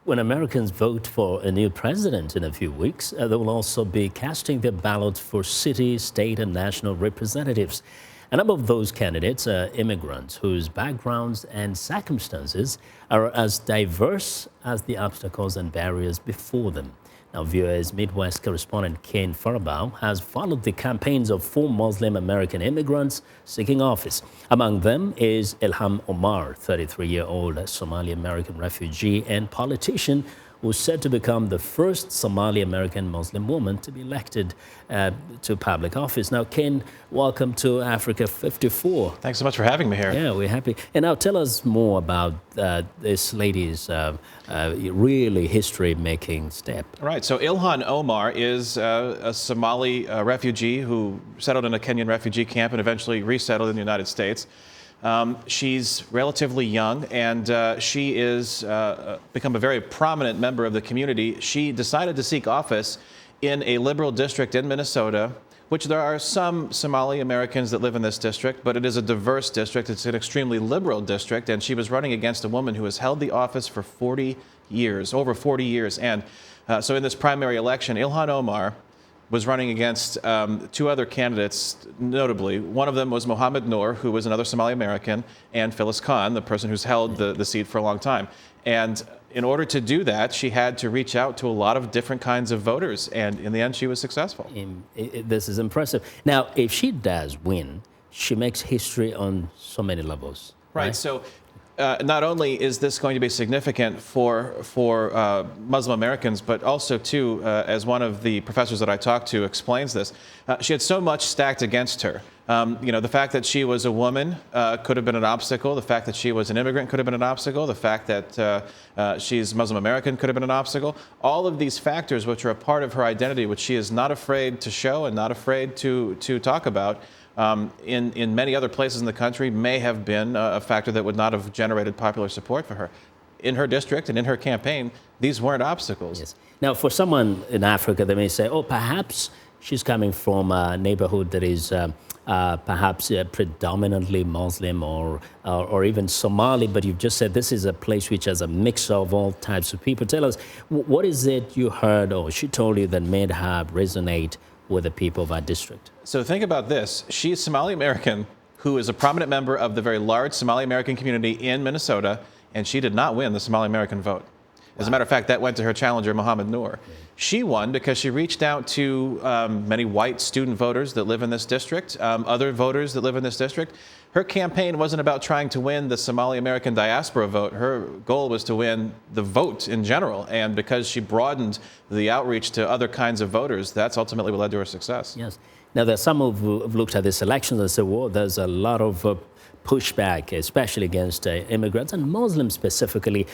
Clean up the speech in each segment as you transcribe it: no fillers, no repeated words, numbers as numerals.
When Americans vote for a new president in a few weeks, they will also be casting their ballots for city, state, and national representatives. A number of those candidates are immigrants whose backgrounds and circumstances are as diverse as the obstacles and barriers before them. Now, viewers, Midwest correspondent Kane Farabaugh has followed the campaigns of 4 Muslim American immigrants seeking office. Among them is Ilhan Omar, 33-year-old Somali American refugee and politician who's said to become the first Somali American Muslim woman to be elected to public office. Now, Kane, welcome to Africa 54. Thanks so much for having me here. Yeah, we're happy. And now tell us more about this lady's really history-making step. Right, so Ilhan Omar is a Somali refugee who settled in a Kenyan refugee camp and eventually resettled in the United States. She's relatively young, and she is become a very prominent member of the community. She decided to seek office in a liberal district in Minnesota, which there are some Somali Americans that live in this district, but it is a diverse district. It's an extremely liberal district, and she was running against a woman who has held the office for 40 years, over 40 years. And so in this primary election, Ilhan Omar was running against 2 other candidates, notably. One of them was Mohammed Noor, who was another Somali American, and Phyllis Khan, the person who's held the seat for a long time. And in order to do that, she had to reach out to a lot of different kinds of voters, and in the end, she was successful. This is impressive. Now, if she does win, she makes history on so many levels. Right. So not only is this going to be significant for Muslim Americans, but also, too, as one of the professors that I talked to explains this, she had so much stacked against her. The fact that she was a woman could have been an obstacle. The fact that she was an immigrant could have been an obstacle. The fact that she's Muslim American could have been an obstacle. All of these factors, which are a part of her identity, which she is not afraid to show and not afraid to talk about, in many other places in the country, may have been a factor that would not have generated popular support for her. In her district and in her campaign, these weren't obstacles. Yes. Now, for someone in Africa, they may say, oh, perhaps she's coming from a neighborhood that is perhaps predominantly Muslim or even Somali, but you've just said this is a place which has a mix of all types of people. Tell us, what is it you heard or she told you that made her resonate with the people of our district? So think about this. She's Somali American who is a prominent member of the very large Somali American community in Minnesota, and she did not win the Somali American vote. As a matter of fact, that went to her challenger, Mohammed Noor. She won because she reached out to many white student voters that live in this district, other voters that live in this district. Her campaign wasn't about trying to win the Somali American diaspora vote. Her goal was to win the vote in general. And because she broadened the outreach to other kinds of voters, that's ultimately what led to her success. Yes. Now, there's some who've looked at this election and said, well, there's a lot of pushback, especially against immigrants and Muslims specifically.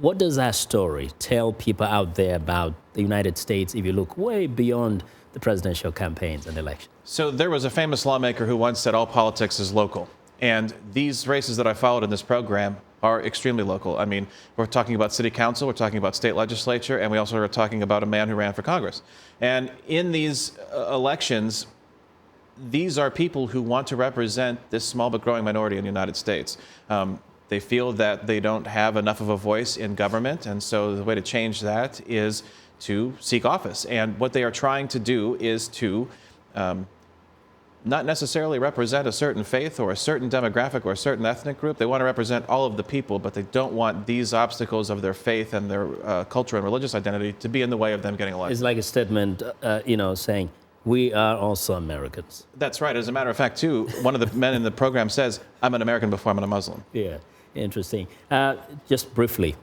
What does that story tell people out there about the United States if you look way beyond the presidential campaigns and elections? So there was a famous lawmaker who once said all politics is local. And these races that I followed in this program are extremely local. I mean, we're talking about city council, we're talking about state legislature, and we also are talking about a man who ran for Congress. And in these elections, these are people who want to represent this small but growing minority in the United States. They feel that they don't have enough of a voice in government, and so the way to change that is to seek office. And what they are trying to do is to not necessarily represent a certain faith or a certain demographic or a certain ethnic group. They want to represent all of the people, but they don't want these obstacles of their faith and their culture and religious identity to be in the way of them getting elected. It's like a statement, saying, we are also Americans. That's right. As a matter of fact, too, one of the men in the program says, I'm an American before I'm a Muslim. Yeah, interesting. Just briefly,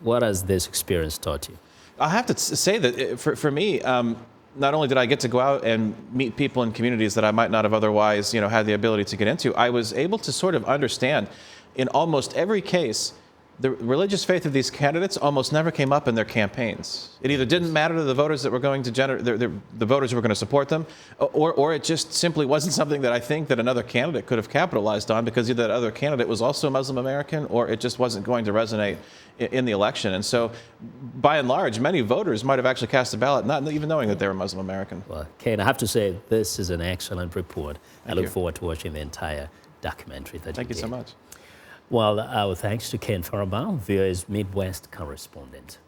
what has this experience taught you? I have to say that for me, not only did I get to go out and meet people in communities that I might not have otherwise, had the ability to get into, I was able to sort of understand in almost every case, the religious faith of these candidates almost never came up in their campaigns. It either didn't matter to the voters that were going to the voters who were going to support them, or it just simply wasn't something that I think that another candidate could have capitalized on, because either that other candidate was also Muslim American, or it just wasn't going to resonate in the election. And so, by and large, many voters might have actually cast a ballot not even knowing that they were Muslim American. Well, Kane, I have to say, this is an excellent report. I look you. forward to watching the entire documentary that Thank you you did. so much. Well, our thanks to Kane Farabaugh, VOA's Midwest correspondent.